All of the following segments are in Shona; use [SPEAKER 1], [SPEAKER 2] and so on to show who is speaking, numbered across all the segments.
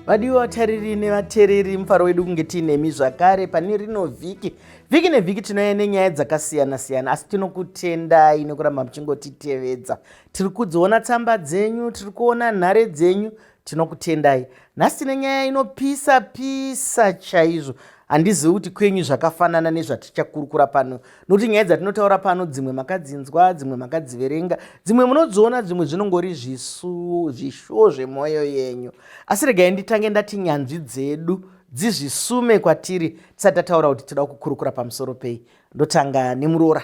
[SPEAKER 1] Vadiwa vatariri nevatereri, mufaro wedu kunge tiinemi zvakare pane rino vhiki nevhiki tinouya nenyaya dzakasiyana siyana, asi tinokutendai nekuramba muchingotitevedza. Tiri kudziona tsamba dzenyu, tiri kuona nhare dzenyu, tinokutendai. Nhasi tine nyaya inopisa pisa chaizvo. Handizivi kuti kwenyu zvakafanana nezvatichakurukura pano, nokuti nyaya dzatinotaura pano dzimwe makadzinzwa, dzimwe makadziverenga, dzimwe munodziona, dzimwe zvinongori zvishuwo zvemwoyo yenyu. Asi regai nditange ndati nyanzvi dzedu dzizvisume kwatiri tisati tataura kuti toda kukurukura pamusoro pei. Ndotanga nemuroora.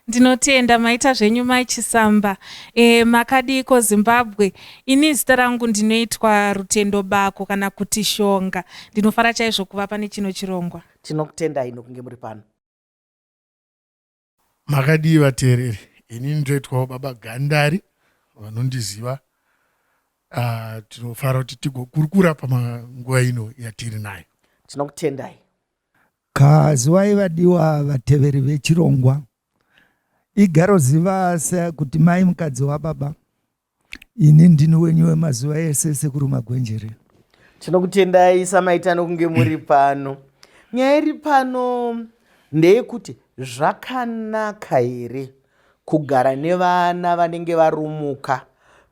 [SPEAKER 2] Ndinotenda maita zvenyu Mai Chisamba. Makadiko Zimbabwe. Ini zita rangu ndinoitwa Rutendo Bako kana kuti Shonga. Ndinofara chaizvo kuva pane chino chirongwa.
[SPEAKER 1] Tinokutendai nokunge muri pano.
[SPEAKER 3] Makadii vateereri. Ini ndoitwawo Baba Gandari vanondiziva. Tinofara kuti tigokurukura pamanguva ino yatiri nayo.
[SPEAKER 1] Tinokutendai.
[SPEAKER 4] Kazivai vadiwa vateveri vechirongwa. Igaro ziva kuti mai mukadzi wababa. Ini ndini wenyu wemazuva ese sekuru Magwenjere.
[SPEAKER 1] Tinokutendai samaita nokunge muri pano. Nyaya iri pano ndeyekuti zvakanaka here kugara nevana vanenge varumuka,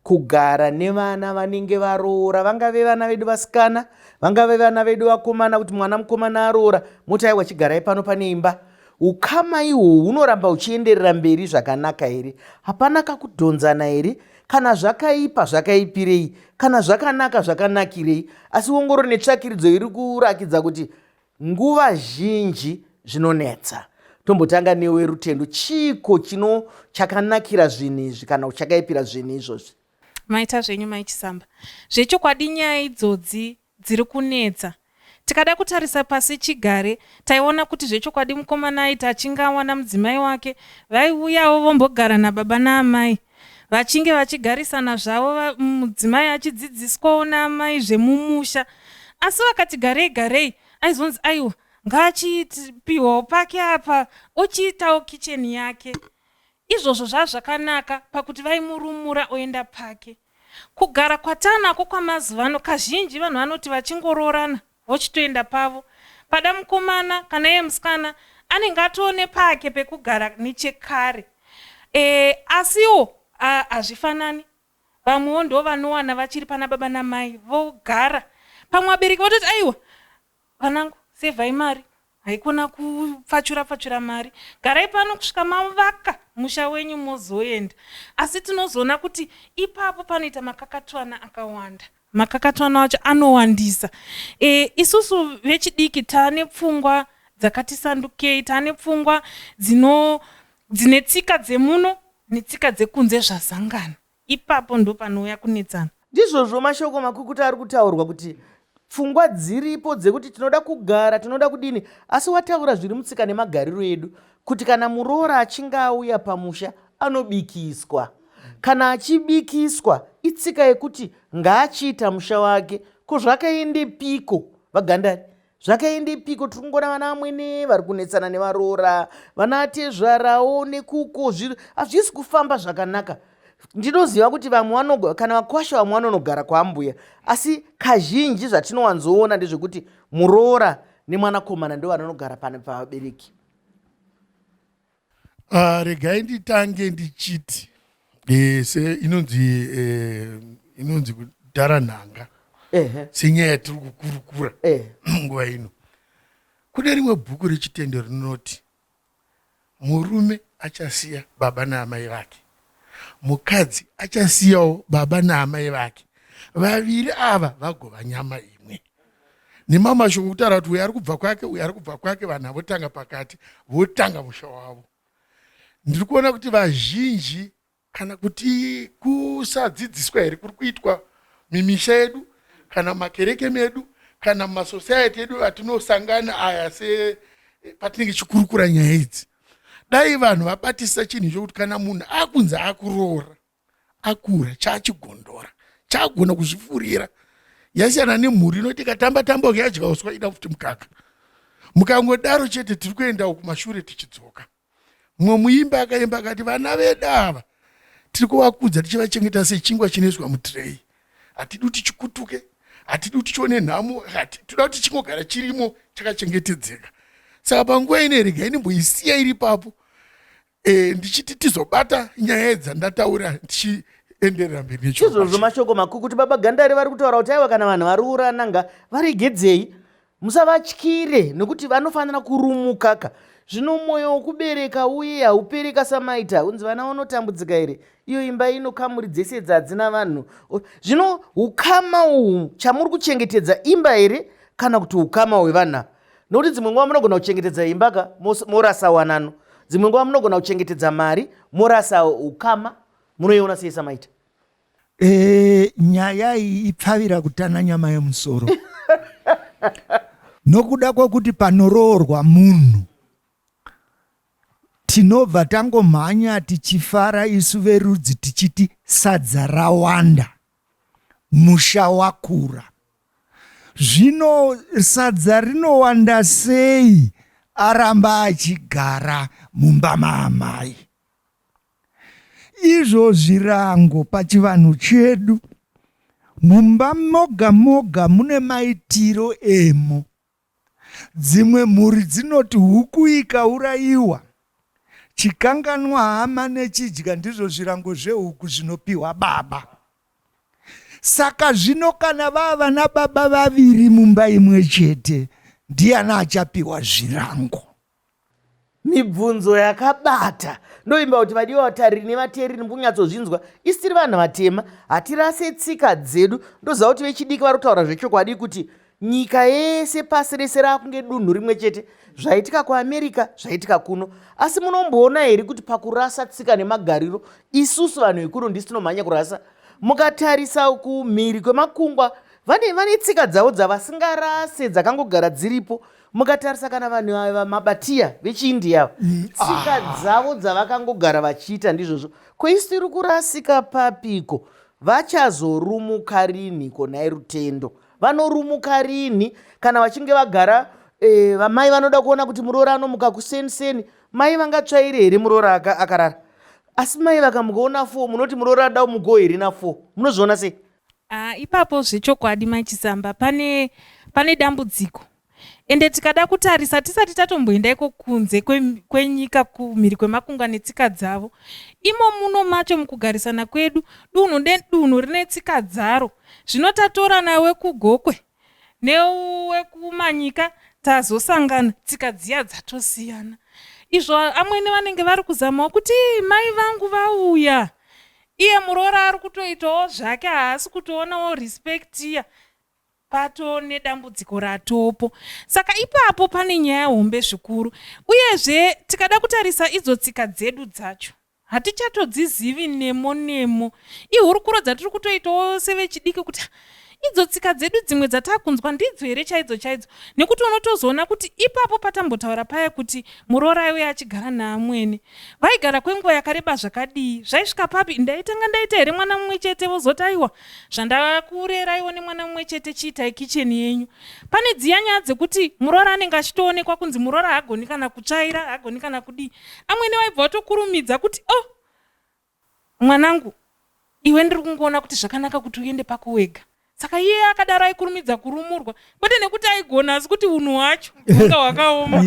[SPEAKER 1] kugara nevana vanenge varoora, vangave vana vedu vasikana, vangave vana vedu vakomana, kuti mwana mukomana aroora moti aiwa chigarai pano pane imba. Ukama ihwo hunoramba uchienderera mberi zvakanaka here? Hapana kakudhonzana here? Kana zvakaipa zvakaipirei? Kana zvakanaka zvakanakirei? Asi ongororo netsvakiridzo iri kurakidza kuti nguva zhinji zvinonetsa. Tombotanga newe Rutendo, chiko chakanakira zvinhu izvi kana chakaipira zvinhu izvozvi?
[SPEAKER 2] Maita zvenyu Mai Chisamba. Zvechokwadi nyaya idzodzi dziri kunetsa. Tikada kutarisa pasi chigare, taiona kuti zvechokwadi mukomana aita achinga awana mudzimai wake, vaiuyawo vombogara nababa naamai. Vachinge vachigarisana zvavo, mudzimai achidzidziswawo naamai zvemumusha. Asi vakati garei, aizonzi aiwa, ngaachipihwawo pake apa, ochiitawo kicheni yake. Izvozvo zvazvakanaka pakuti vaimurumura oenda pake. Kugara kwatanako kwamazuva ano, kazhinji vanhu vanoti vachingoroorana vochitoenda pavo. Pada mukomana kana iye musikana anenge atoone pake pekugara nechekare. Asiwo hazvifanani. Vamwewo ndo vanowana vachiri pana baba namai vogara. Pamwe vabereki vototi aiwa, vanangu sevhai mari, haikona kupfachura mari, garai pano kusvika mavaka musha wenyu mozoenda. Asi tinozoona kuti ipapo panoita makakatswana akawanda. Makakatswana wacho anowandisa. Isusu vechidiki taane pfungwa dzakatisandukei, taane pfungwa dzine tsika dzemuno netsika dzekunze zvazangana. Ipapo ndo panouya kunetsana.
[SPEAKER 1] Ndizvozvo mashoko makukuta ari kutaurwa kuti pfungwa dziripo dzekuti tinoda kugara, tinoda kudini, asi wataura zviri mutsika nemagariro edu kuti kana muroora achinge auya pamusha anobikiswa. Kana achibikiswa itsika yekuti ngaachiita musha wake. Ko zvakaende piko vaGandari? Zvakaende piko? Tiri kungona vana vamwene vari kunetsana nevaroora, vana tezvarawo nekuko, hazvisi kufamba zvakanaka. Ndinoziva kuti vamwe kana vakwasha vamwe vanonogara kwaambuya, asi kazhinji zvatinowanzoona ndezvekuti muroora nemwanakomana ndo vanonogara pane pavabereki.
[SPEAKER 3] Regai nditange ndichiti inonzi kudhara nhanga senyaya yatiri kukurukura nguva ino. Kune rimwe bhuku rechitendo rinoti murume achasiya baba naamai vake, mukadzi achasiyawo baba naamai vake, vaviri ava vagova nyama imwe. Nemamashoko kutaura kuti uyu ari kubva kwake, uyu ari kubva kwake, vanhu votanga pakati votanga musha wavo. Ndiri kuona kuti vazhinji kana kuti kusadzidziswa here kuri kuitwa mimisha yedu kana makereke medu kana masosayiti edu atinosangana aya patinenge chikurukura nyaya idzi. Dai vanhu vabatisa chinhu chokuti kana munhu akunzi akuroora, akura, chaachigondora, chaagona kuzvifurira. Yasiyana nemhuri inoti ikatamba-tamba ukayadya uswa ida kuti mukaka. Mukangodaro chete tiri kuendawo kumashure tichidzoka. Mumwe muimba akaimba akati vana vedu ava tiri kuvakudza tichivachengeta sechingwa chinoiswa mutirei. Hatidi kuti chikutuke, hatidi kuti tione nhamo, toda kuti chingogara chirimo chakachengetedzeka. Saka panguva ine regai ndimboisiya iri papo ndichiti tizobata nyaya dzandataura ndichienderera mberi
[SPEAKER 1] nechizvozvo mashoko makuru kuti baba Gandari vari kutaura kuti aiwa kana vanhu varoorana nga varegedzei, musavatyire nekuti vanofanira kurumukaka. Zvino mwoyo wokubereka uye haupereka samaita, unzi vana vanotambudzika here, iyo imba ino kamuri dzese dzadzina vanhu. Zvino ukama uhu chamuri kuchengetedza imba here kana kuti ukama hwevana? Nokuti dzimwe nguva munogona kuchengetedza imbaka morasa wanano, dzimwe nguva munogona kuchengetedza mari morasa ukama. Munoiona sei samaita?
[SPEAKER 4] Nyaya iyi ipfavira kutana nyama yemusoro. Nokuda kwokuti panoroorwa munhu tinobva tangomhanya tichifara isu verudzi tichiti sadza rawanda, musha wakura. Zvino sadza rinowanda sei aramba achigara mumba maamai? Izvo zvirango pachivanhu chedu. Mumba moga moga mune maitiro emo. Dzimwe mhuri dzinoti huku ikaurayiwa, chikanganwa hama nechidya ndizvo zvirango zvehuku zvinopiwa baba. Saka zvino kana vava nababa vaviri mumba imwe chete, ndiani achapiwa zvirango?
[SPEAKER 1] Mibvunzo yakabata. Ndoimba kuti vadiwa vatariri nevateereri mukunyatsozvinzwa, isiri vanhu vatema, hatirase tsika dzedu. Ndoziva kuti vechidiki vari kutaura zvechokwadi kuti nyika yese pasi rese rakunge dunhu rimwe chete. Zvaitika kuAmerica zvaitika kuno. Asi munomboona here kuti pakurasa tsika nemagariro isusu vanhu vekuno ndisi tinomhanya kurasa? Mukatarisa kumhiri kwemakungwa vane tsika dzavo dzavasingarase dzakangogara dziripo. Mukatarisa kana vanhu ava mabatiya vechiindia tsika dzavo dzavakangogara vachiita ndizvozvo. Kweisiri kurasika papiko? Vachazorumuka rini konai rutendo? Vanorumuka rini kana vachinge vagara? Vamai vanoda kuona kuti muroora anomuka kuseni, mai vangatsvaire here muroora akarara? Asi mai vakamukaona 4 munoti muroora ada mugo here na4, munozviona sei?
[SPEAKER 2] Ipapo zvechokwadi Mai Chisamba, pane dambudziko. Ende tikada kutarisa tisati tatomboendaiko kunze kwenyika kumhiri kwemakungwa netsika dzavo. Imo muno macho mukugarisana kwedu, dunhu rine tsika dzaro. Zvino tatora nawe kugokwe newekumanyika tazosangana, tsika dziya dzatosiyana. Izvo amwene vanenge vari kuzamawo kuti mai vangu vauya, iye muroora ari kutoitawo zvake, haasi kutoonawo respect iya. Pato nedambudziko ratopo. Saka ipapo pane nyaya hombe zvikuru. Uyezve tikada kutarisa idzo tsika dzedu dzacho, hatichatodzizivi nemo. Ihurukuro dzatiri kutoitawo sevechidiki kuti idzo tsika dzedu dzimwe dzatakunzwa ndidzo here chaidzo. Nekuti unotozoona kuti ipapo patambotaura paya kuti muroora iwe achigara naamwene, vaigara kwenguva yakareba zvakadii, zvaisvika papi ndaitanga ndaita here mwana mumwe chete, vozoti aiwa zvandakureraiwo nemwana mumwe chete chiitai kicheni yenyu. Pane dziya nyaya dzekuti muroora anenge achitoonekwa kunzi muroora hagoni kana kutsvaira, hagoni kana kudii. Amwene vaibva vatokurumidza kuti mwanangu, iwe ndiri kungoona kuti zvakanaka kuti uende pako wega. Saka iye akadaro aikurumidza kurumurwa, kwete nekuti aigona, asi kuti unhu hwacho hunga hwakaoma.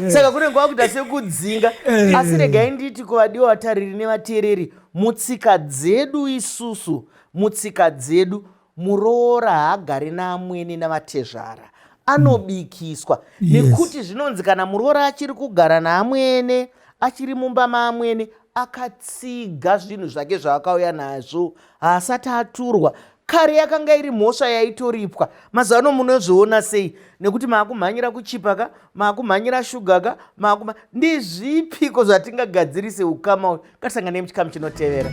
[SPEAKER 1] Saka kune nguva kuita sekudzinga. Asi regai nditi kuvadiwa vatariri nevateereri, mutsika dzedu isusu, mutsika dzedu muroora haagari naamwene navatezvara, anobikiswa. Nekuti zvinonzi kana muroora achiri kugara naamwene, achiri mumba maamwene, akatsiga zvinhu zvake zvaakauya nazvo, haasati aturwa. Kare yakanga iri mhosva yaitoripwa. Mazano munozviona sei? Nekuti maakumhanyira kuchipaka, maakumhanyira shugaka, ndizvipiko zvatingagadzirise ukama? Katisangane muchikamu chinotevera.